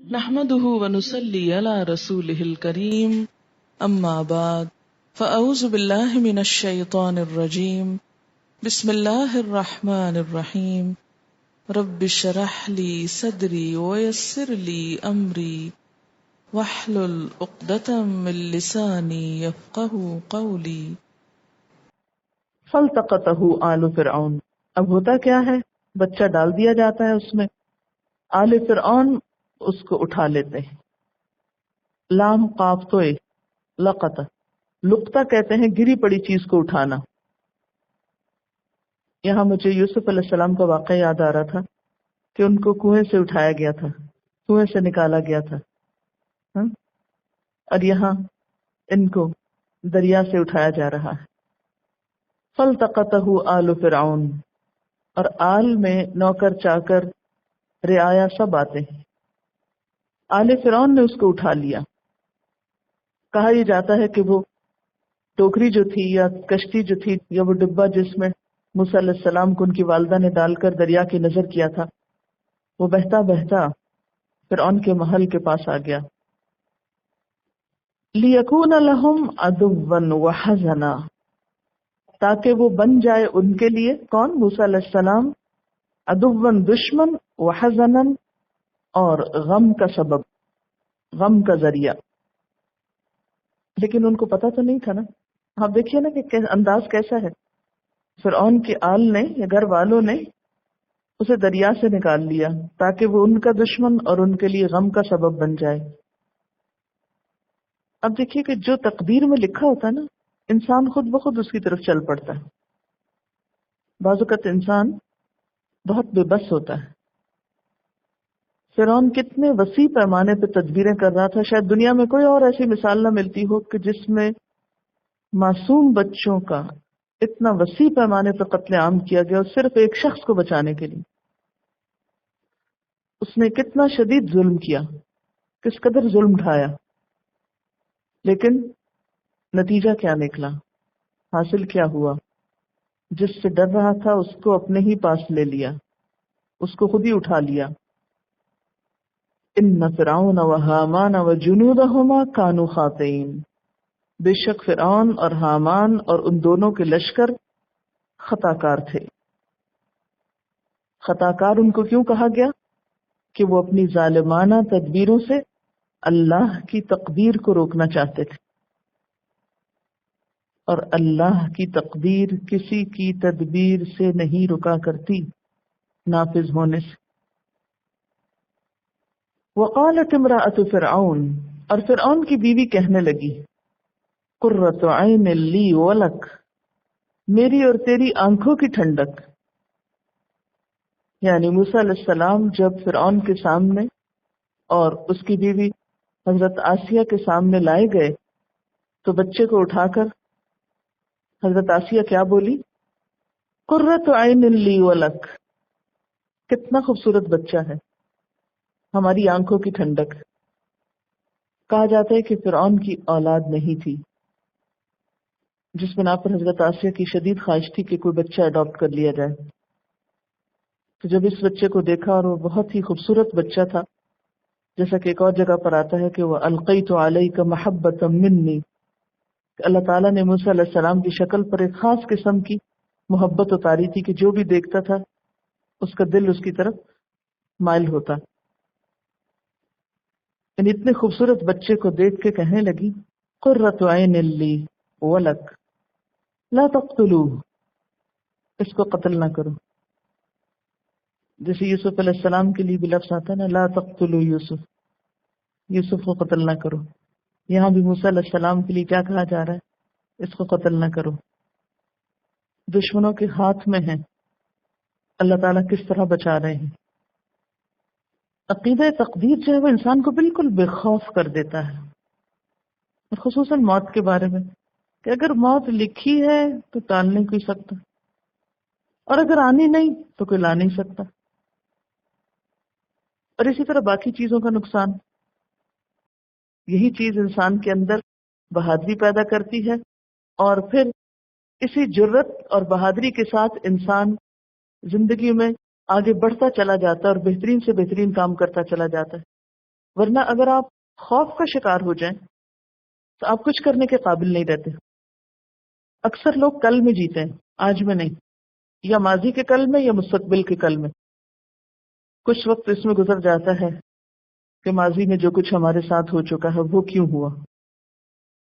نحمده ونصلي على رسوله الكريم اما بعد فاعوذ بالله من الشيطان الرجيم بسم الله الرحمن الرحيم رب اشرح لي صدري ويسر لي امري واحلل عقدة من لساني يفقهوا قولي. فالتقطه آل فرعون. اب ہوتا کیا ہے، بچہ ڈال دیا جاتا ہے اس میں، آل فرعون اس کو اٹھا لیتے ہیں. لام قاف توئے لقطہ، لقطہ کہتے ہیں گری پڑی چیز کو اٹھانا. یہاں مجھے یوسف علیہ السلام کا واقعہ یاد آ رہا تھا کہ ان کو کنویں سے اٹھایا گیا تھا، کنویں سے نکالا گیا تھا، اور یہاں ان کو دریا سے اٹھایا جا رہا ہے. فالتقطه آل فرعون، اور آل میں نوکر چاکر رعایا سب آتے ہیں. آل فرعون نے اس کو اٹھا لیا. کہا یہ جاتا ہے کہ وہ ٹوکری جو تھی یا کشتی جو تھی یا وہ ڈبہ جس میں موسیٰ علیہ السلام کو ان کی والدہ نے ڈال کر دریا کی نظر کیا تھا، وہ بہتا بہتا فرعون کے محل کے پاس آ گیا. لِيَكُونَ لَهُمْ عَدُوًّا وَحَزَنًا، تاکہ وہ بن جائے ان کے لیے، کون؟ موسیٰ علیہ السلام، عدوًا دشمن، وحزنًا اور غم کا سبب، غم کا ذریعہ. لیکن ان کو پتہ تو نہیں تھا نا. آپ دیکھیے نا کہ انداز کیسا ہے. فرعون کے آل نے یا گھر والوں نے اسے دریا سے نکال لیا تاکہ وہ ان کا دشمن اور ان کے لیے غم کا سبب بن جائے. اب دیکھیے کہ جو تقدیر میں لکھا ہوتا ہے نا، انسان خود بخود اس کی طرف چل پڑتا ہے. بعض اوقات انسان بہت بے بس ہوتا ہے. فرعون کتنے وسیع پیمانے پہ تدبیریں کر رہا تھا. شاید دنیا میں کوئی اور ایسی مثال نہ ملتی ہو کہ جس میں معصوم بچوں کا اتنا وسیع پیمانے پہ قتل عام کیا گیا اور صرف ایک شخص کو بچانے کے لیے. اس نے کتنا شدید ظلم کیا، کس قدر ظلم ڈھایا، لیکن نتیجہ کیا نکلا، حاصل کیا ہوا؟ جس سے ڈر رہا تھا اس کو اپنے ہی پاس لے لیا، اس کو خود ہی اٹھا لیا. ان فرعون وہامان وجنودہما کانوا خاطئین، بے شک فرعون اور حامان اور ان دونوں کے لشکر خطا کار تھے. خطا کار ان کو کیوں کہا گیا؟ کہ وہ اپنی ظالمانہ تدبیروں سے اللہ کی تقدیر کو روکنا چاہتے تھے، اور اللہ کی تقدیر کسی کی تدبیر سے نہیں رکا کرتی نافذ ہونے سے. وقالت امرأۃ فرعون، اور فرعون کی بیوی کہنے لگی، قرۃ عین لی ولک، میری اور تیری آنکھوں کی ٹھنڈک. یعنی موسیٰ علیہ السلام جب فرعون کے سامنے اور اس کی بیوی حضرت آسیہ کے سامنے لائے گئے تو بچے کو اٹھا کر حضرت آسیہ کیا بولی؟ قرۃ عین لی ولک، کتنا خوبصورت بچہ ہے، ہماری آنکھوں کی ٹھنڈک. کہا جاتا ہے کہ فرعون کی اولاد نہیں تھی، جس بنا پر حضرت آسیہ کی شدید خواہش تھی کہ کوئی بچہ اڈاپٹ کر لیا جائے. تو جب اس بچے کو دیکھا اور وہ بہت ہی خوبصورت بچہ تھا، جیسا کہ ایک اور جگہ پر آتا ہے کہ وہ القیت علیک محبۃ منی، اللہ تعالیٰ نے موسیٰ علیہ السلام کی شکل پر ایک خاص قسم کی محبت اتاری تھی کہ جو بھی دیکھتا تھا اس کا دل اس کی طرف مائل ہوتا. یعنی اتنے خوبصورت بچے کو دیکھ کے کہنے لگی، قرۃ عین لی ولک لا تقتلوہ، اس کو قتل نہ کرو. جیسے یوسف علیہ السلام کے لیے بھی لفظ آتا ہے نا، لا تقتلوا یوسف، یوسف کو قتل نہ کرو. یہاں بھی موسیٰ علیہ السلام کے لیے کیا کہا جا رہا ہے؟ اس کو قتل نہ کرو. دشمنوں کے ہاتھ میں ہیں، اللہ تعالیٰ کس طرح بچا رہے ہیں. عقیدہ تقدیر جو ہے وہ انسان کو بالکل بے خوف کر دیتا ہے، خصوصاً موت کے بارے میں، کہ اگر موت لکھی ہے تو ٹال نہیں کوئی سکتا، اور اگر آنی نہیں تو کوئی لا نہیں سکتا. اور اسی طرح باقی چیزوں کا نقصان، یہی چیز انسان کے اندر بہادری پیدا کرتی ہے، اور پھر اسی جرت اور بہادری کے ساتھ انسان زندگی میں آگے بڑھتا چلا جاتا ہے اور بہترین سے بہترین کام کرتا چلا جاتا ہے. ورنہ اگر آپ خوف کا شکار ہو جائیں تو آپ کچھ کرنے کے قابل نہیں رہتے. اکثر لوگ کل میں جیتے ہیں، آج میں نہیں، یا ماضی کے کل میں یا مستقبل کے کل میں. کچھ وقت اس میں گزر جاتا ہے کہ ماضی میں جو کچھ ہمارے ساتھ ہو چکا ہے وہ کیوں ہوا،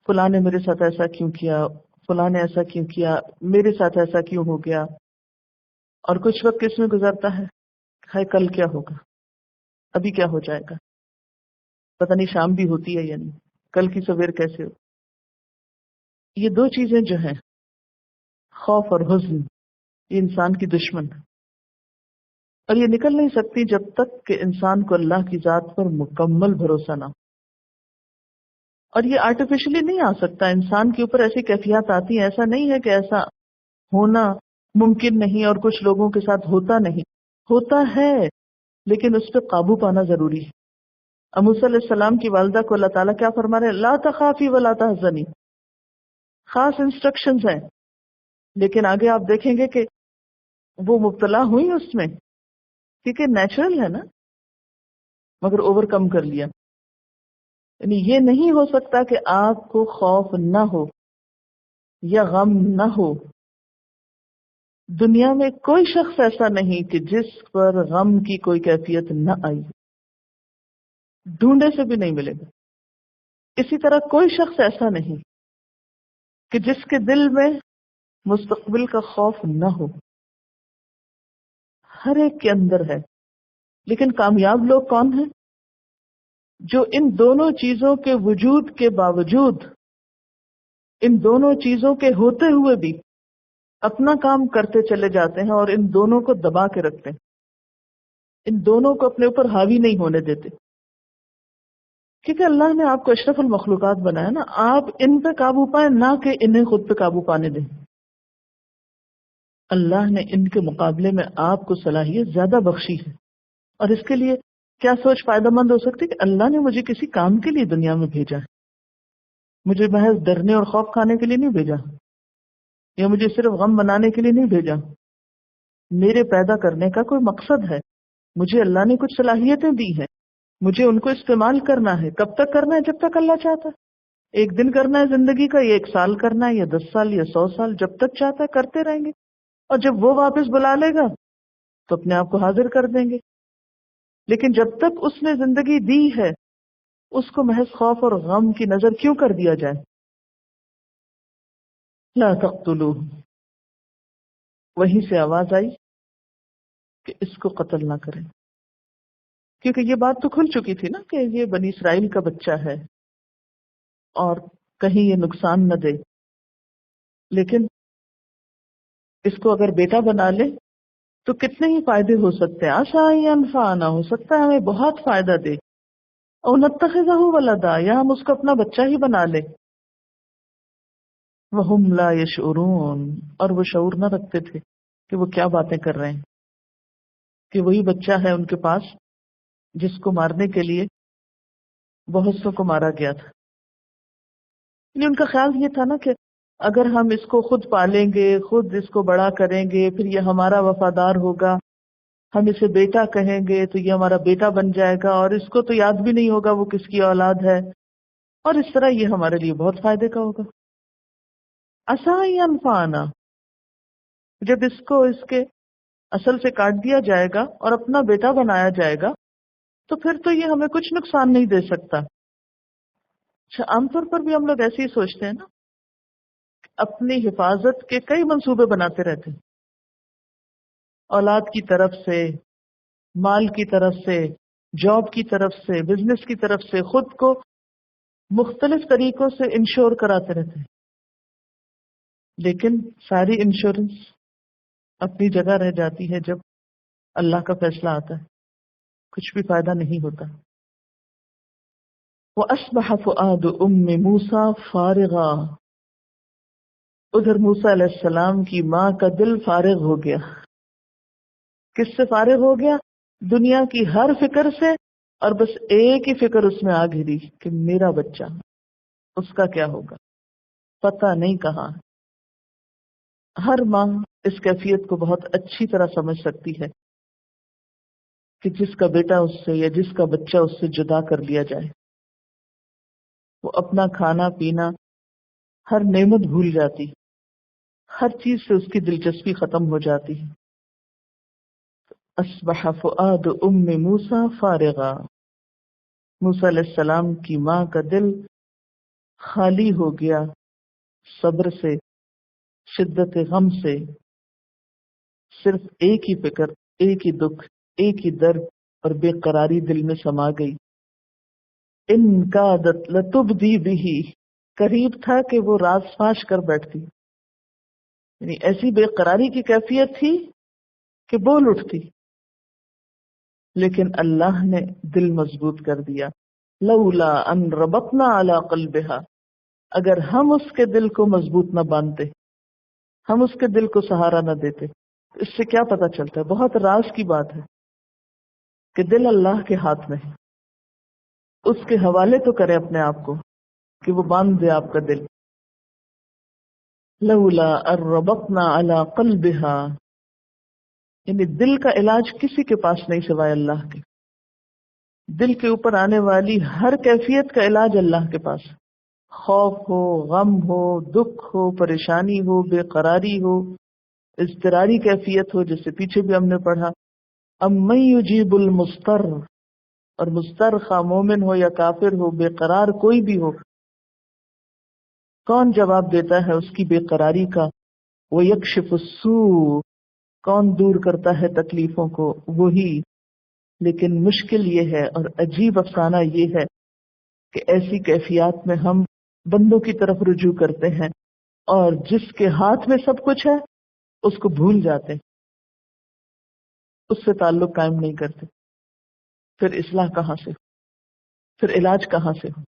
فلاں نے میرے ساتھ ایسا کیوں کیا، فلاں نے ایسا کیوں کیا، میرے ساتھ ایسا کیوں ہو گیا. اور کچھ وقت اس میں گزرتا ہے ہائے کل کیا ہوگا، ابھی کیا ہو جائے گا، پتہ نہیں شام بھی ہوتی ہے یا نہیں، کل کی سویر کیسے ہو. یہ دو چیزیں جو ہیں، خوف اور حزن، یہ انسان کی دشمن ہے، اور یہ نکل نہیں سکتی جب تک کہ انسان کو اللہ کی ذات پر مکمل بھروسہ نہ ہو. اور یہ آرٹیفیشلی نہیں آ سکتا، انسان کے اوپر ایسی کیفیات آتی ہیں. ایسا نہیں ہے کہ ایسا ہونا ممکن نہیں اور کچھ لوگوں کے ساتھ ہوتا نہیں، ہوتا ہے، لیکن اس پہ قابو پانا ضروری ہے. موسیٰ علیہ السلام کی والدہ کو اللہ تعالیٰ کیا فرما رہے ہیں؟ لا تخافی ولا تحزنی، خاص انسٹرکشنز ہیں. لیکن آگے آپ دیکھیں گے کہ وہ مبتلا ہوئی اس میں، کیونکہ نیچرل ہے نا، مگر اوور کم کر لیا. یعنی یہ نہیں ہو سکتا کہ آپ کو خوف نہ ہو یا غم نہ ہو. دنیا میں کوئی شخص ایسا نہیں کہ جس پر غم کی کوئی کیفیت نہ آئی، ڈھونڈے سے بھی نہیں ملے گا. اسی طرح کوئی شخص ایسا نہیں کہ جس کے دل میں مستقبل کا خوف نہ ہو، ہر ایک کے اندر ہے. لیکن کامیاب لوگ کون ہیں؟ جو ان دونوں چیزوں کے وجود کے باوجود، ان دونوں چیزوں کے ہوتے ہوئے بھی اپنا کام کرتے چلے جاتے ہیں اور ان دونوں کو دبا کے رکھتے ہیں، ان دونوں کو اپنے اوپر حاوی نہیں ہونے دیتے. کیونکہ اللہ نے آپ کو اشرف المخلوقات بنایا نا، آپ ان پہ قابو پائیں نہ کہ انہیں خود پہ قابو پانے دیں. اللہ نے ان کے مقابلے میں آپ کو صلاحیت زیادہ بخشی ہے، اور اس کے لیے کیا سوچ فائدہ مند ہو سکتی کہ اللہ نے مجھے کسی کام کے لیے دنیا میں بھیجا ہے، مجھے محض ڈرنے اور خوف کھانے کے لیے نہیں بھیجا، یا مجھے صرف غم بنانے کے لیے نہیں بھیجا. میرے پیدا کرنے کا کوئی مقصد ہے، مجھے اللہ نے کچھ صلاحیتیں دی ہیں، مجھے ان کو استعمال کرنا ہے. کب تک کرنا ہے؟ جب تک اللہ چاہتا ہے. ایک دن کرنا ہے زندگی کا، یا 1 سال کرنا ہے، یا 10 سال، یا 100 سال، جب تک چاہتا ہے کرتے رہیں گے. اور جب وہ واپس بلا لے گا تو اپنے آپ کو حاضر کر دیں گے. لیکن جب تک اس نے زندگی دی ہے، اس کو محض خوف اور غم کی نظر کیوں کر دیا جائے؟ لا تقتلوہ، وہیں سے آواز آئی کہ اس کو قتل نہ کریں، کیونکہ یہ بات تو کھل چکی تھی نا کہ یہ بنی اسرائیل کا بچہ ہے اور کہیں یہ نقصان نہ دے. لیکن اس کو اگر بیٹا بنا لے تو کتنے ہی فائدے ہو سکتے ہیں. عسیٰ ینفعنا، ہو سکتا ہے ہمیں بہت فائدہ دے. او نتخذہ ولدا، یا ہم اس کو اپنا بچہ ہی بنا لے. وہم لا یشعرون، اور وہ شعور نہ رکھتے تھے کہ وہ کیا باتیں کر رہے ہیں، کہ وہی بچہ ہے ان کے پاس جس کو مارنے کے لیے بہت سو کو مارا گیا تھا. یعنی ان کا خیال یہ تھا نا کہ اگر ہم اس کو خود پالیں گے، خود اس کو بڑا کریں گے، پھر یہ ہمارا وفادار ہوگا، ہم اسے بیٹا کہیں گے تو یہ ہمارا بیٹا بن جائے گا، اور اس کو تو یاد بھی نہیں ہوگا وہ کس کی اولاد ہے، اور اس طرح یہ ہمارے لیے بہت فائدے کا ہوگا. عسیٰ ینفعنا، جب اس کو اس کے اصل سے کاٹ دیا جائے گا اور اپنا بیٹا بنایا جائے گا تو پھر تو یہ ہمیں کچھ نقصان نہیں دے سکتا. اچھا، عام طور پر بھی ہم لوگ ایسے ہی سوچتے ہیں نا، اپنی حفاظت کے کئی منصوبے بناتے رہتے ہیں، اولاد کی طرف سے، مال کی طرف سے، جاب کی طرف سے، بزنس کی طرف سے، خود کو مختلف طریقوں سے انشور کراتے رہتے ہیں. لیکن ساری انشورنس اپنی جگہ رہ جاتی ہے جب اللہ کا فیصلہ آتا ہے، کچھ بھی فائدہ نہیں ہوتا. وَأَصْبَحَ فُؤَادُ أُمِّ مُوسَى فَارِغًا، ادھر موسیٰ علیہ السلام کی ماں کا دل فارغ ہو گیا. کس سے فارغ ہو گیا؟ دنیا کی ہر فکر سے، اور بس ایک ہی فکر اس میں آ گھری کہ میرا بچہ، اس کا کیا ہوگا، پتہ نہیں کہاں. ہر ماں اس کیفیت کو بہت اچھی طرح سمجھ سکتی ہے کہ جس کا بیٹا اس سے یا جس کا بچہ اس سے جدا کر لیا جائے، وہ اپنا کھانا پینا ہر نعمت بھول جاتی، ہر چیز سے اس کی دلچسپی ختم ہو جاتی ہے۔ اصبح فؤاد ام موسیٰ فارغا، موسیٰ علیہ السلام کی ماں کا دل خالی ہو گیا صبر سے، شدت غم سے، صرف ایک ہی فکر، ایک ہی دکھ، ایک ہی درد اور بے قراری دل میں سما گئی۔ ان کادت لتبدی بھی، قریب تھا کہ وہ راز فاش کر بیٹھتی، یعنی ایسی بے قراری کی کیفیت تھی کہ بول اٹھتی، لیکن اللہ نے دل مضبوط کر دیا۔ لولا ان ربطنا علی قلبها، اگر ہم اس کے دل کو مضبوط نہ باندھتے، ہم اس کے دل کو سہارا نہ دیتے، تو اس سے کیا پتا چلتا ہے؟ بہت راز کی بات ہے کہ دل اللہ کے ہاتھ میں ہے، اس کے حوالے تو کرے اپنے آپ کو کہ وہ باندھ دے آپ کا دل۔ لولا ان ربطنا علی قلبها، یعنی دل کا علاج کسی کے پاس نہیں سوائے اللہ کے، دل کے اوپر آنے والی ہر کیفیت کا علاج اللہ کے پاس، خوف ہو، غم ہو، دکھ ہو، پریشانی ہو، بے قراری ہو، اضطراری کیفیت ہو، جیسے پیچھے بھی ہم نے پڑھا امن یجیب المضطر، اور مضطر خواہ مومن ہو یا کافر ہو، بے قرار کوئی بھی ہو، کون جواب دیتا ہے اس کی بے قراری کا؟ وہ یکشف السوء، کون دور کرتا ہے تکلیفوں کو؟ وہی۔ لیکن مشکل یہ ہے اور عجیب افسانہ یہ ہے کہ ایسی کیفیات میں ہم بندوں کی طرف رجوع کرتے ہیں اور جس کے ہاتھ میں سب کچھ ہے اس کو بھول جاتے ہیں، اس سے تعلق قائم نہیں کرتے، پھر اصلاح کہاں سے ہو؟ پھر علاج کہاں سے ہو؟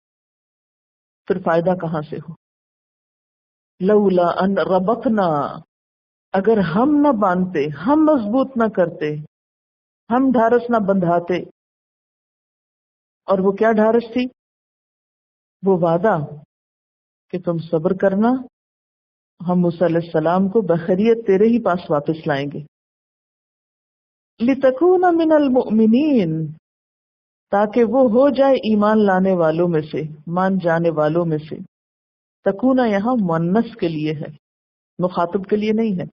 پھر فائدہ کہاں سے ہو؟ لولا ان ربطنا، اگر ہم نہ باندھتے، ہم مضبوط نہ کرتے، ہم ڈھارس نہ بندھاتے، اور وہ کیا ڈھارس تھی؟ وہ وعدہ کہ تم صبر کرنا، ہم موسیٰ علیہ السلام کو بخیریت تیرے ہی پاس واپس لائیں گے۔ لِتَكُونَ مِنَ الْمُؤْمِنِينَ، تاکہ وہ ہو جائے ایمان لانے والوں میں سے، مان جانے والوں میں سے۔ تکونا یہاں مؤنث کے لیے ہے، مخاطب کے لیے نہیں ہے،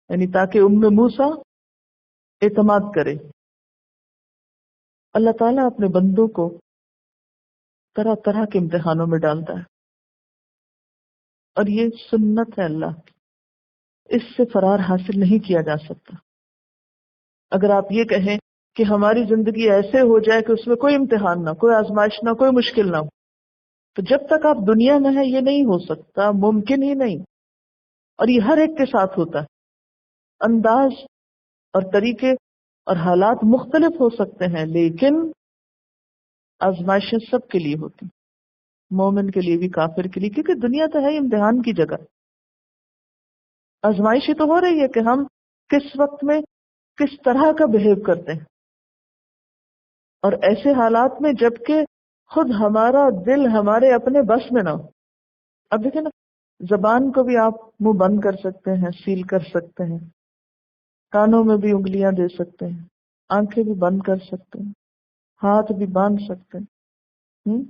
یعنی تاکہ ام موسیٰ اعتماد کرے۔ اللہ تعالیٰ اپنے بندوں کو طرح طرح کے امتحانوں میں ڈالتا ہے، اور یہ سنت ہے اللہ کی، اس سے فرار حاصل نہیں کیا جا سکتا۔ اگر آپ یہ کہیں کہ ہماری زندگی ایسے ہو جائے کہ اس میں کوئی امتحان نہ، کوئی آزمائش نہ، کوئی مشکل نہ ہو، تو جب تک آپ دنیا میں ہیں یہ نہیں ہو سکتا، ممکن ہی نہیں۔ اور یہ ہر ایک کے ساتھ ہوتا ہے، انداز اور طریقے اور حالات مختلف ہو سکتے ہیں، لیکن آزمائشیں سب کے لیے ہوتی، مومن کے لیے بھی، کافر کے لیے، کیونکہ دنیا تو ہے امتحان کی جگہ۔ آزمائش تو ہو رہی ہے کہ ہم کس وقت میں کس طرح کا بہیو کرتے ہیں، اور ایسے حالات میں جبکہ خود ہمارا دل ہمارے اپنے بس میں نہ ہو۔ اب دیکھیں نا، زبان کو بھی آپ منہ بند کر سکتے ہیں، سیل کر سکتے ہیں، کانوں میں بھی انگلیاں دے سکتے ہیں، آنکھیں بھی بند کر سکتے ہیں، ہاتھ بھی باندھ سکتے ہیں،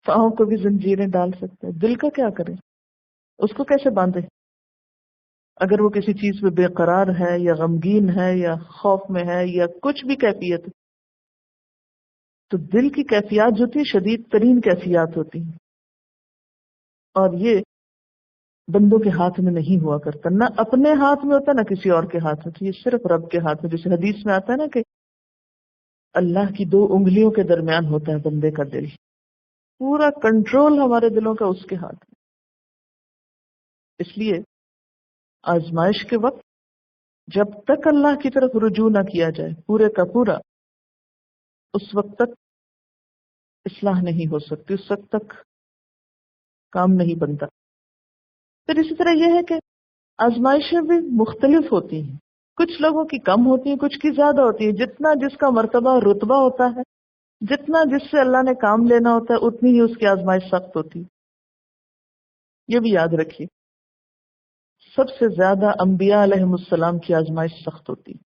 پاؤں کو بھی زنجیریں ڈال سکتے ہیں۔ دل کا کیا کریں؟ اس کو کیسے باندھیں؟ اگر وہ کسی چیز پہ بے قرار ہے یا غمگین ہے یا خوف میں ہے یا کچھ بھی کیفیت ہے، تو دل کی کیفیات جو تھی شدید ترین کیفیات ہوتی ہیں، اور یہ بندوں کے ہاتھ میں نہیں ہوا کرتا، نہ اپنے ہاتھ میں ہوتا نہ کسی اور کے ہاتھ میں، یہ صرف رب کے ہاتھ میں۔ جیسے حدیث میں آتا ہے نا کہ اللہ کی 2 انگلیوں کے درمیان ہوتا ہے بندے کا دل، پورا کنٹرول ہمارے دلوں کا اس کے ہاتھ میں۔ اس لیے آزمائش کے وقت جب تک اللہ کی طرف رجوع نہ کیا جائے پورے کا پورا، اس وقت تک اصلاح نہیں ہو سکتی، اس وقت تک کام نہیں بنتا۔ پھر اسی طرح یہ ہے کہ آزمائشیں بھی مختلف ہوتی ہیں، کچھ لوگوں کی کم ہوتی ہیں، کچھ کی زیادہ ہوتی ہیں۔ جتنا جس کا مرتبہ اور رتبہ ہوتا ہے، جتنا جس سے اللہ نے کام لینا ہوتا ہے، اتنی ہی اس کی آزمائش سخت ہوتی ہے۔ یہ بھی یاد رکھیے، سب سے زیادہ انبیاء علیہم السلام کی آزمائش سخت ہوتی ہے،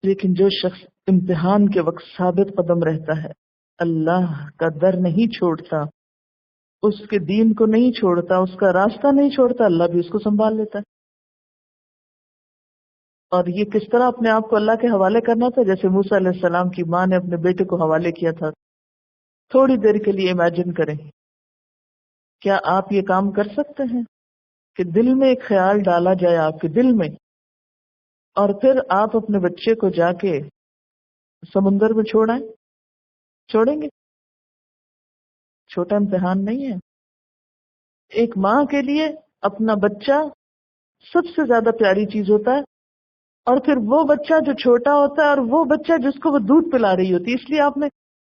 لیکن جو شخص امتحان کے وقت ثابت قدم رہتا ہے، اللہ کا در نہیں چھوڑتا، اس کے دین کو نہیں چھوڑتا، اس کا راستہ نہیں چھوڑتا، اللہ بھی اس کو سنبھال لیتا ہے۔ اور یہ کس طرح اپنے آپ کو اللہ کے حوالے کرنا تھا؟ جیسے موسیٰ علیہ السلام کی ماں نے اپنے بیٹے کو حوالے کیا تھا۔ تھوڑی دیر کے لیے امیجن کریں، کیا آپ یہ کام کر سکتے ہیں کہ دل میں ایک خیال ڈالا جائے آپ کے دل میں، اور پھر آپ اپنے بچے کو جا کے سمندر میں چھوڑیں؟ چھوڑیں گے؟ چھوٹا امتحان نہیں ہے۔ ایک ماں کے لیے اپنا بچہ سب سے زیادہ پیاری چیز ہوتا ہے، اور پھر وہ بچہ جو چھوٹا ہوتا ہے، اور وہ بچہ جس کو وہ دودھ پلا رہی ہوتی ہے۔ اس لیے آپ نے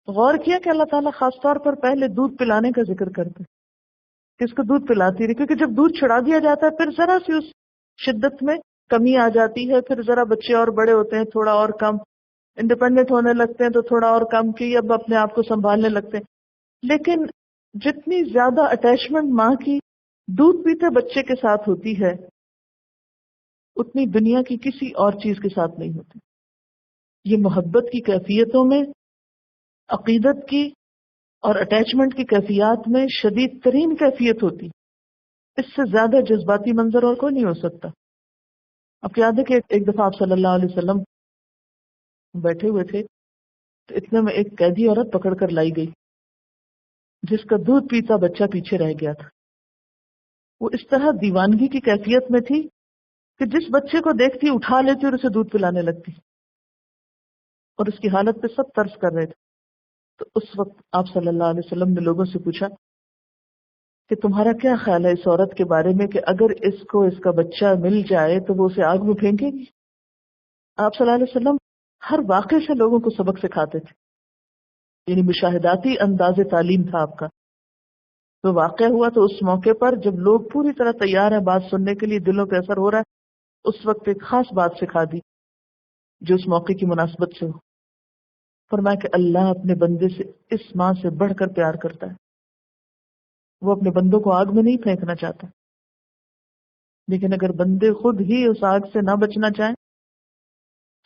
غور کیا کہ اللہ تعالیٰ خاص طور پر پہلے دودھ پلانے کا ذکر کرتے ہیں کہ اس کو دودھ پلاتی رہی، کیونکہ جب دودھ چھڑا دیا جاتا ہے پھر ذرا سی اس شدت میں کمی آ جاتی ہے، پھر ذرا بچے اور بڑے ہوتے ہیں، تھوڑا اور کم انڈیپینڈنٹ ہونے لگتے ہیں، تو تھوڑا اور کم کی اب اپنے آپ کو سنبھالنے لگتے ہیں۔ لیکن جتنی زیادہ اٹیچمنٹ ماں کی دودھ پیتے بچے کے ساتھ ہوتی ہے، اتنی دنیا کی کسی اور چیز کے ساتھ نہیں ہوتی۔ یہ محبت کی کیفیتوں میں، عقیدت کی اور اٹیچمنٹ کی کیفیات میں شدید ترین کیفیت ہوتی۔ اس سے زیادہ جذباتی منظر اور کوئی نہیں ہو سکتا۔ آپ کو یاد ہے کہ ایک دفعہ آپ صلی اللہ علیہ وسلم بیٹھے ہوئے تھے، تو اتنے میں ایک قیدی عورت پکڑ کر لائی گئی جس کا دودھ پیتا بچہ پیچھے رہ گیا تھا۔ وہ اس طرح دیوانگی کی کیفیت میں تھی کہ جس بچے کو دیکھتی اٹھا لیتی اور اسے دودھ پلانے لگتی، اور اس کی حالت پہ سب ترس کر رہے تھے۔ تو اس وقت آپ صلی اللہ علیہ وسلم نے لوگوں سے پوچھا کہ تمہارا کیا خیال ہے اس عورت کے بارے میں کہ اگر اس کو اس کا بچہ مل جائے تو وہ اسے آگ میں پھینکے گی؟ آپ صلی اللہ علیہ وسلم ہر واقعے سے لوگوں کو سبق سکھاتے تھے، یعنی مشاہداتی انداز تعلیم تھا آپ کا۔ تو واقعہ ہوا تو اس موقع پر جب لوگ پوری طرح تیار ہیں بات سننے کے لیے، دلوں پہ اثر ہو رہا ہے، اس وقت ایک خاص بات سکھا دی جو اس موقع کی مناسبت سے ہو۔ فرمایا کہ اللہ اپنے بندے سے اس ماں سے بڑھ کر پیار کرتا ہے، وہ اپنے بندوں کو آگ میں نہیں پھینکنا چاہتا، لیکن اگر بندے خود ہی اس آگ سے نہ بچنا چاہیں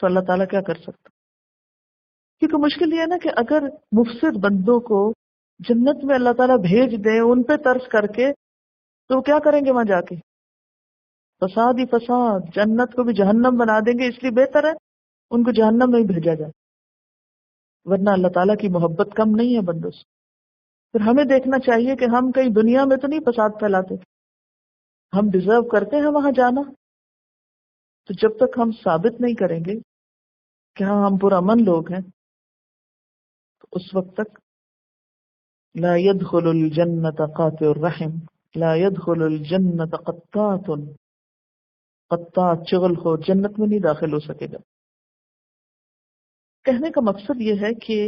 تو اللہ تعالیٰ کیا کر سکتا؟ کیونکہ مشکل یہ ہے نا کہ اگر مفسد بندوں کو جنت میں اللہ تعالیٰ بھیج دیں ان پہ ترس کر کے، تو وہ کیا کریں گے وہاں جا کے؟ فساد ہی فساد، جنت کو بھی جہنم بنا دیں گے۔ اس لیے بہتر ہے ان کو جہنم میں ہی بھیجا جائے، ورنہ اللہ تعالیٰ کی محبت کم نہیں ہے بندوں سے۔ پھر ہمیں دیکھنا چاہیے کہ ہم کہیں دنیا میں تو نہیں فساد پھیلاتے، ہم ڈیزرو کرتے ہیں وہاں جانا۔ تو جب تک ہم ثابت نہیں کریں گے کہ ہاں ہم پرامن لوگ ہیں، تو اس وقت تک لا يدخل الجنت قاطع الرحم، لا يدخل الجنت قطاط، قطاط چغل ہو جنت میں نہیں داخل ہو سکے گا۔ کہنے کا مقصد یہ ہے کہ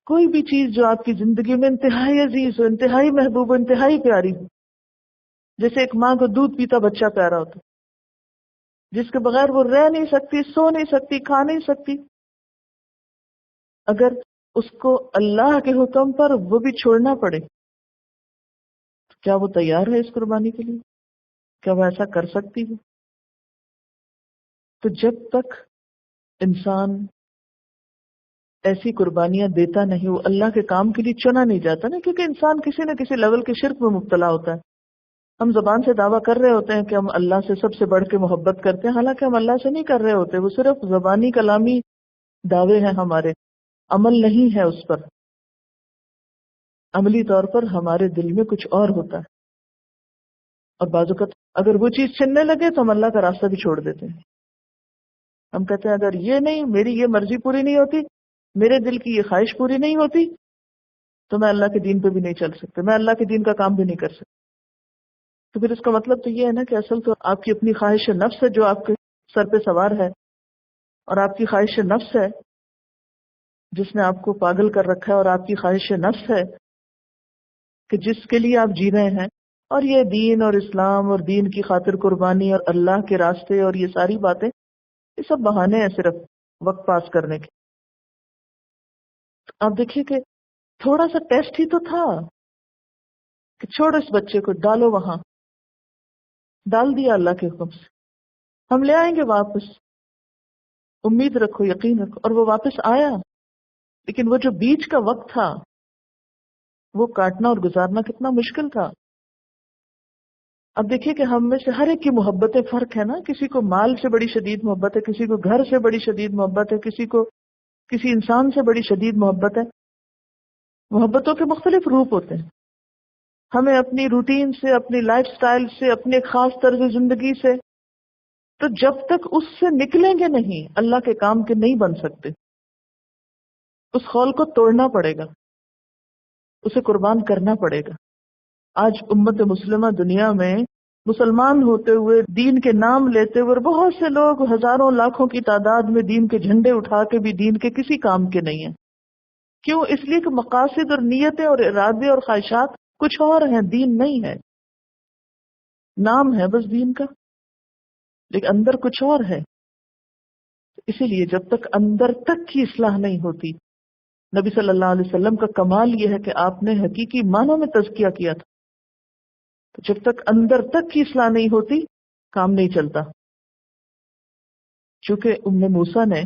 کوئی بھی چیز جو آپ کی زندگی میں انتہائی عزیز ہو، انتہائی محبوب ہو، انتہائی پیاری ہو، جیسے ایک ماں کو دودھ پیتا بچہ پیارا ہوتا، جس کے بغیر وہ رہ نہیں سکتی، سو نہیں سکتی، کھا نہیں سکتی، اگر اس کو اللہ کے حکم پر وہ بھی چھوڑنا پڑے تو کیا وہ تیار ہے اس قربانی کے لیے؟ کیا وہ ایسا کر سکتی ہے؟ تو جب تک انسان ایسی قربانیاں دیتا نہیں، وہ اللہ کے کام کے لیے چنا نہیں جاتا نا، کیونکہ انسان کسی نہ کسی لیول کے شرک میں مبتلا ہوتا ہے۔ ہم زبان سے دعویٰ کر رہے ہوتے ہیں کہ ہم اللہ سے سب سے بڑھ کے محبت کرتے ہیں، حالانکہ ہم اللہ سے نہیں کر رہے ہوتے، وہ صرف زبانی کلامی دعوے ہیں ہمارے، عمل نہیں ہے اس پر۔ عملی طور پر ہمارے دل میں کچھ اور ہوتا ہے، اور بعض اوقات اگر وہ چیز چھننے لگے تو ہم اللہ کا راستہ بھی چھوڑ دیتے ہیں۔ ہم کہتے ہیں اگر یہ نہیں، میری یہ مرضی پوری نہیں ہوتی، میرے دل کی یہ خواہش پوری نہیں ہوتی، تو میں اللہ کے دین پہ بھی نہیں چل سکتا، میں اللہ کے دین کا کام بھی نہیں کر سکتا۔ تو پھر اس کا مطلب تو یہ ہے نا کہ اصل تو آپ کی اپنی خواہش نفس ہے جو آپ کے سر پہ سوار ہے، اور آپ کی خواہش نفس ہے جس نے آپ کو پاگل کر رکھا ہے، اور آپ کی خواہش نفس ہے کہ جس کے لیے آپ جی رہے ہیں، اور یہ دین اور اسلام اور دین کی خاطر قربانی اور اللہ کے راستے اور یہ ساری باتیں، یہ سب بہانے ہیں صرف وقت پاس کرنے کے۔ آپ دیکھیے کہ تھوڑا سا ٹیسٹ ہی تو تھا کہ چھوڑو اس بچے کو، ڈالو وہاں، ڈال دیا اللہ کے حکم سے، ہم لے آئیں گے واپس۔ امید رکھو، یقین رکھو، اور وہ واپس آیا. لیکن وہ جو بیچ کا وقت تھا وہ کاٹنا اور گزارنا کتنا مشکل تھا. اب دیکھیے کہ ہم میں سے ہر ایک کی محبتیں فرق ہے نا. کسی کو مال سے بڑی شدید محبت ہے، کسی کو گھر سے بڑی شدید محبت ہے، کسی کو کسی انسان سے بڑی شدید محبت ہے. محبتوں کے مختلف روپ ہوتے ہیں. ہمیں اپنی روٹین سے، اپنی لائف سٹائل سے، اپنے خاص طرز زندگی سے، تو جب تک اس سے نکلیں گے نہیں اللہ کے کام کے نہیں بن سکتے. اس خول کو توڑنا پڑے گا، اسے قربان کرنا پڑے گا. آج امت مسلمہ دنیا میں مسلمان ہوتے ہوئے، دین کے نام لیتے ہوئے، بہت سے لوگ ہزاروں لاکھوں کی تعداد میں دین کے جھنڈے اٹھا کے بھی دین کے کسی کام کے نہیں ہیں. کیوں؟ اس لیے کہ مقاصد اور نیتیں اور ارادے اور خواہشات کچھ اور ہیں، دین نہیں ہے. نام ہے بس دین کا، لیکن اندر کچھ اور ہے. اسی لیے جب تک اندر تک کی اصلاح نہیں ہوتی، نبی صلی اللہ علیہ وسلم کا کمال یہ ہے کہ آپ نے حقیقی معنوں میں تزکیہ کیا تھا. تو جب تک اندر تک کی اصلاح نہیں ہوتی کام نہیں چلتا. چونکہ ام موسیٰ نے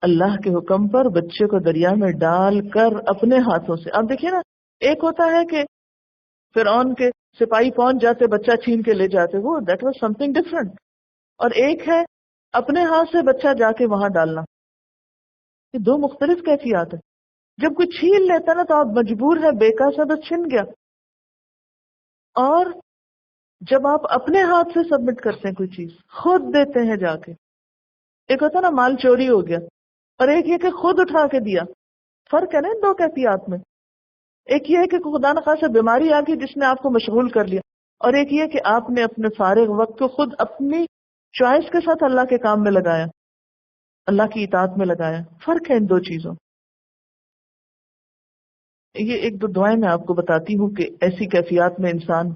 اللہ کے حکم پر بچے کو دریا میں ڈال کر اپنے ہاتھوں سے، آپ دیکھیے نا، ایک ہوتا ہے کہ فرعون کے سپاہی پہنچ جاتے، بچہ چھین کے لے جاتے، وہ that was some thing different. اور ایک ہے اپنے ہاتھ سے بچہ جا کے وہاں ڈالنا. یہ دو مختلف کیفیات ہیں. جب کوئی چھین لیتا نا تو آپ مجبور ہے، بیکا سے بس چھن گیا. اور جب آپ اپنے ہاتھ سے سبمٹ کرتے ہیں کوئی چیز، خود دیتے ہیں جا کے، ایک ہوتا نا مال چوری ہو گیا، اور ایک یہ کہ خود اٹھا کے دیا. فرق ہے نا ان دو کیفیات میں. ایک یہ ہے کہ خدا نخواستہ بیماری آ گئی جس نے آپ کو مشغول کر لیا، اور ایک یہ کہ آپ نے اپنے فارغ وقت کو خود اپنی چوائس کے ساتھ اللہ کے کام میں لگایا، اللہ کی اطاعت میں لگایا. فرق ہے ان دو چیزوں. یہ ایک دو دعائیں میں آپ کو بتاتی ہوں کہ ایسی کیفیات میں انسان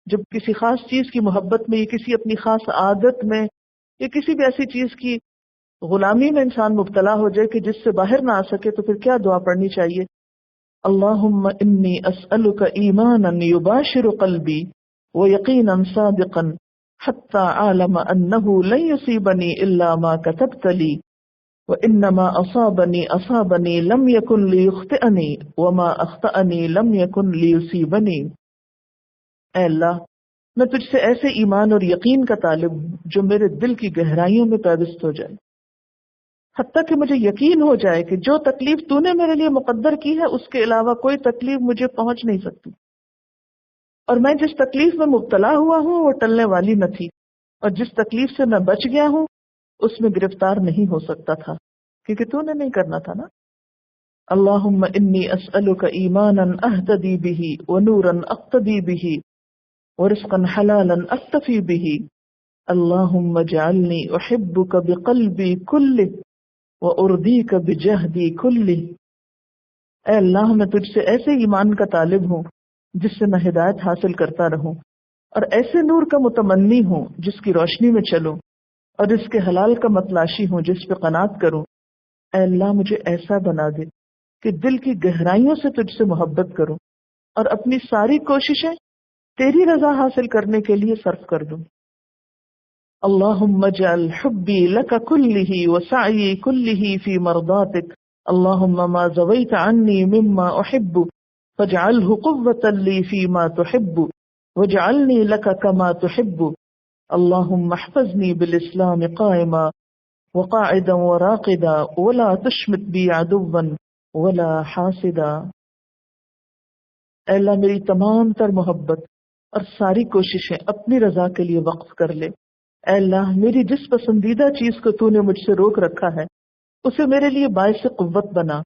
جب کسی خاص چیز کی محبت میں، یا کسی اپنی خاص عادت میں، یا کسی بھی ایسی چیز کی غلامی میں انسان مبتلا ہو جائے کہ جس سے باہر نہ آ سکے، تو پھر کیا دعا پڑھنی چاہیے؟ اللہم انی اسألک ایمانا یباشر قلبی ویقینا صادقا حتی عالم انہ لن یصیبنی الا ما کتبت لی وانما اصابنی لم یکن لیخطئنی وما اخطأنی لم یکن لیصیبنی. اے اللہ، میں تجھ سے ایسے ایمان اور یقین کا طالب ہوں جو میرے دل کی گہرائیوں میں پیوست ہو جائے، حتیٰ کہ مجھے یقین ہو جائے کہ جو تکلیف تو نے میرے لیے مقدر کی ہے اس کے علاوہ کوئی تکلیف مجھے پہنچ نہیں سکتی، اور میں جس تکلیف میں مبتلا ہوا ہوں وہ ٹلنے والی نہ تھی، اور جس تکلیف سے میں بچ گیا ہوں اس میں گرفتار نہیں ہو سکتا تھا کیونکہ تو نے نہیں کرنا تھا نا. اللہم انی اسألک ایمانا اہتدی بہ ونورا اقتدی بہ ورزقا حلالا اکتفی بہ اللہم اجعلنی احبک بقلبی کلہ وأردیک بجہدی کلہ. اے اللہ، میں تجھ سے ایسے ایمان کا طالب ہوں جس سے میں ہدایت حاصل کرتا رہوں، اور ایسے نور کا متمنی ہوں جس کی روشنی میں چلوں، اور اس کے حلال کا متلاشی ہوں جس پہ قناعت کروں. اے اللہ، مجھے ایسا بنا دے کہ دل کی گہرائیوں سے تجھ سے محبت کروں اور اپنی ساری کوششیں تیری رضا حاصل کرنے کے لیے صرف کر دوں. اللہم اجعل حبی لک کلہ وسعی کلہ فی مرضاتک اللہم ما زویت عنی مما احب فاجعلہ قوة لی فیما تحب واجعلنی لک کما تحب اللہم احفظنی بالاسلام قائما وقاعدا وراقدا ولا تشمت بی عدوا ولا حاسدا. اے اللہ، میری تمام تر محبت اور ساری کوششیں اپنی رضا کے لیے وقف کر لے. اے اللہ، میری جس پسندیدہ چیز کو تو نے مجھ سے روک رکھا ہے اسے میرے لیے باعث قوت بنا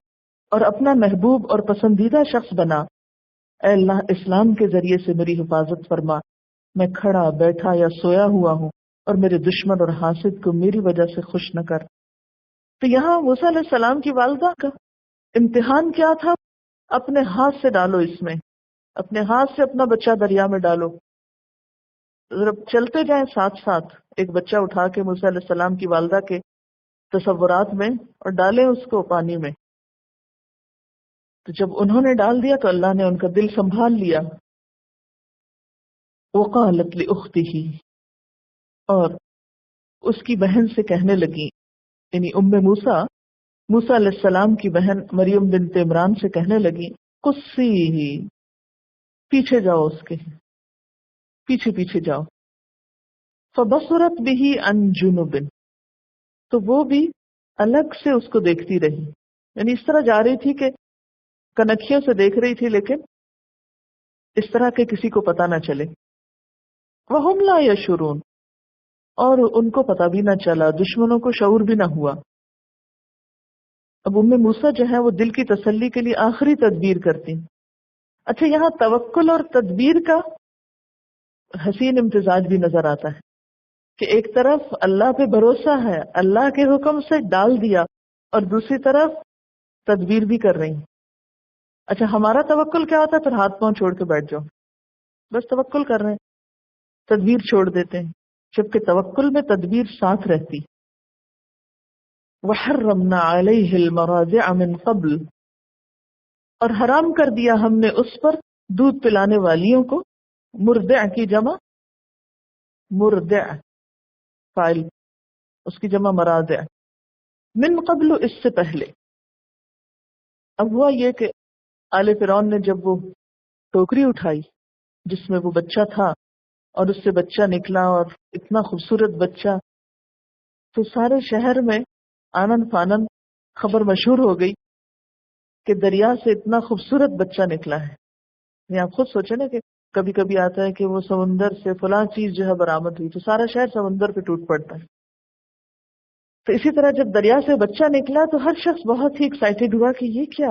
اور اپنا محبوب اور پسندیدہ شخص بنا. اے اللہ، اسلام کے ذریعے سے میری حفاظت فرما. میں کھڑا، بیٹھا یا سویا ہوا ہوں، اور میرے دشمن اور حاسد کو میری وجہ سے خوش نہ کر. تو یہاں موسیٰ علیہ السلام کی والدہ کا امتحان کیا تھا؟ اپنے ہاتھ سے ڈالو، اس میں اپنے ہاتھ سے اپنا بچہ دریا میں ڈالو. ذرا چلتے جائیں ساتھ ساتھ، ایک بچہ اٹھا کے موسیٰ علیہ السلام کی والدہ کے تصورات میں اور ڈالیں اس کو پانی میں. تو جب انہوں نے ڈال دیا تو اللہ نے ان کا دل سنبھال لیا. وقالت لأختہ، اور اس کی بہن سے کہنے لگی، یعنی موسیٰ علیہ السلام کی بہن مریم بنت عمران سے کہنے لگی قصی ہی، پیچھے جاؤ، اس کے پیچھے پیچھے جاؤ. فبصرت به عن جنب، تو وہ بھی الگ سے اس کو دیکھتی رہی، یعنی اس طرح جا رہی تھی کہ کنکھیوں سے دیکھ رہی تھی لیکن اس طرح کہ کسی کو پتہ نہ چلے. وَهُمْ لَا يَشْعُرُونَ، اور ان کو پتہ بھی نہ چلا، دشمنوں کو شعور بھی نہ ہوا. اب موسیٰ جو ہے وہ دل کی تسلی کے لیے آخری تدبیر کرتی. اچھا، یہاں توکل اور تدبیر کا حسین امتزاج بھی نظر آتا ہے کہ ایک طرف اللہ پہ بھروسہ ہے، اللہ کے حکم سے ڈال دیا، اور دوسری طرف تدبیر بھی کر رہی ہیں. اچھا، ہمارا توکل کیا ہوتا ہے؟ پھر ہاتھ پاؤں چھوڑ کے بیٹھ جاؤ، بس توکل کر رہے ہیں، تدبیر چھوڑ دیتے ہیں، جبکہ توکل میں تدبیر ساتھ رہتی. وَحَرَّمْنَا عَلَيْهِ الْمَرَاضِعَ مِنْ قَبْلُ، اور حرام کر دیا ہم نے اس پر دودھ پلانے والیوں کو. مرضع کی جمع مرضع، فاعل اس کی جمع مراضع. من قبل، اس سے پہلے. اب ہوا یہ کہ آل فرعون نے جب وہ ٹوکری اٹھائی جس میں وہ بچہ تھا اور اس سے بچہ نکلا، اور اتنا خوبصورت بچہ، تو سارے شہر میں آنن فانن خبر مشہور ہو گئی کہ دریا سے اتنا خوبصورت بچہ نکلا ہے. یہ آپ خود سوچیں نا کہ کبھی کبھی آتا ہے کہ وہ سمندر سے فلاں چیز جو ہے برآمد ہوئی، تو سارا شہر سمندر پہ ٹوٹ پڑتا ہے. تو اسی طرح جب دریا سے بچہ نکلا تو ہر شخص بہت ہی ایکسائٹیڈ ہوا کہ یہ کیا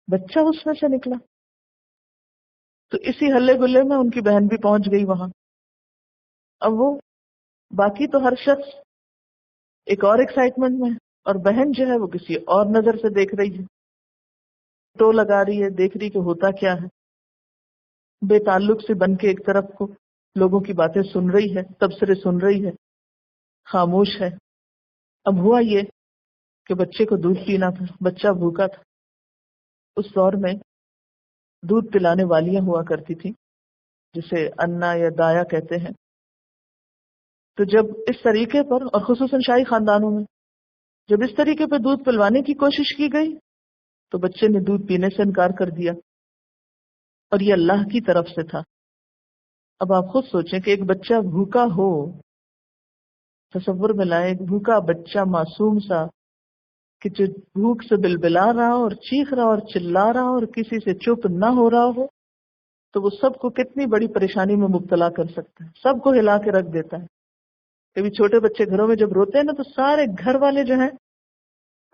بچہ اس میں سے نکلا. تو اسی ہلے گلے میں ان کی بہن بھی پہنچ گئی وہاں. اب وہ باقی تو ہر شخص ایک اور ایکسائٹمنٹ میں ہے، اور بہن جو ہے وہ کسی اور نظر سے دیکھ رہی ہے، ٹو لگا رہی ہے، دیکھ رہی کہ ہوتا کیا ہے. بے تعلق سے بن کے ایک طرف کو لوگوں کی باتیں سن رہی ہے، تبصرے سن رہی ہے، خاموش ہے. اب ہوا یہ کہ بچے کو دودھ پینا تھا، بچہ بھوکا تھا. اس دور میں دودھ پلانے والیاں ہوا کرتی تھی جسے انا یا دایا کہتے ہیں. تو جب اس طریقے پر، اور خصوصاً شاہی خاندانوں میں جب اس طریقے پر دودھ پلوانے کی کوشش کی گئی تو بچے نے دودھ پینے سے انکار کر دیا، اور یہ اللہ کی طرف سے تھا. اب آپ خود سوچیں کہ ایک بچہ بھوکا ہو، تصور میں لائے ایک بھوکا بچہ معصوم سا کہ جو بھوک سے بلبلا رہا اور چیخ رہا اور چلا رہا اور کسی سے چپ نہ ہو رہا ہو، تو وہ سب کو کتنی بڑی پریشانی میں مبتلا کر سکتا ہے، سب کو ہلا کے رکھ دیتا ہے. کبھی چھوٹے بچے گھروں میں جب روتے ہیں نا تو سارے گھر والے جو ہیں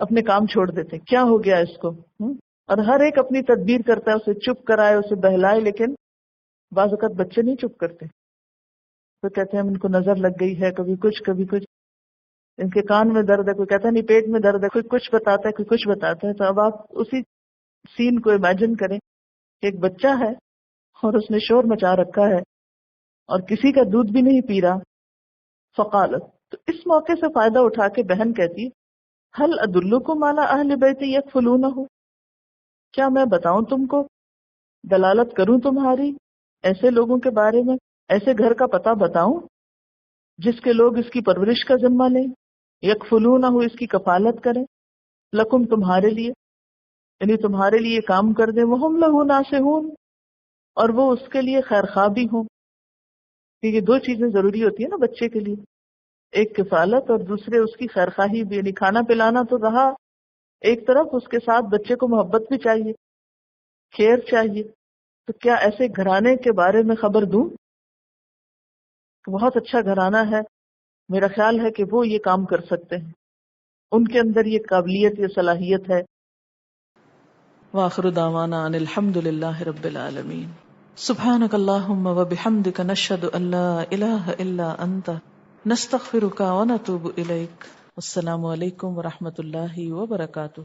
اپنے کام چھوڑ دیتے ہیں، کیا ہو گیا اس کو، اور ہر ایک اپنی تدبیر کرتا ہے، اسے چپ کرائے، اسے بہلائے. لیکن بعض اوقات بچے نہیں چپ کرتے، تو کہتے ہیں ان کو نظر لگ گئی ہے، کبھی کچھ ان کے کان میں درد ہے، کوئی کہتا ہے نہیں پیٹ میں درد ہے، کوئی کچھ بتاتا ہے، کوئی کچھ بتاتا ہے. تو اب آپ اسی سین کو امیجن کریں کہ ایک بچہ ہے اور اس نے شور مچا رکھا ہے اور کسی کا دودھ بھی نہیں پی رہا. فقالت، تو اس موقع سے فائدہ اٹھا کے بہن کہتی هل ادلکم علی اہل بیت یکفلونہ، کیا میں بتاؤں تم کو، دلالت کروں تمہاری ایسے لوگوں کے بارے میں، ایسے گھر کا پتہ بتاؤں جس کے لوگ اس کی پرورش کا ذمہ لیں، یکفلونہ، اس کی کفالت کریں، لکم، تمہارے لیے، یعنی تمہارے لیے کام کر دیں، وہم لہ ناصحون، اور وہ اس کے لیے خیر خواہ بھی ہوں. یہ دو چیزیں ضروری ہوتی ہیں نا بچے کے لیے، ایک کفالت اور دوسرے اس کی خیر خواہی بھی. یعنی کھانا پلانا تو رہا ایک طرف، اس کے ساتھ بچے کو محبت بھی چاہیے، خیر چاہیے. تو کیا ایسے گھرانے کے بارے میں خبر دوں کہ بہت اچھا گھرانہ ہے، میرا خیال ہے کہ وہ یہ کام کر سکتے ہیں، ان کے اندر یہ قابلیت، یہ صلاحیت ہے. وآخر دعوانا ان الحمد للہ رب العالمین. سبحانک اللہم وبحمدک، نشہد ان لا الہ الا انت، نستغفرک ونتوب الیک. السلام علیکم ورحمۃ اللہ وبرکاتہ.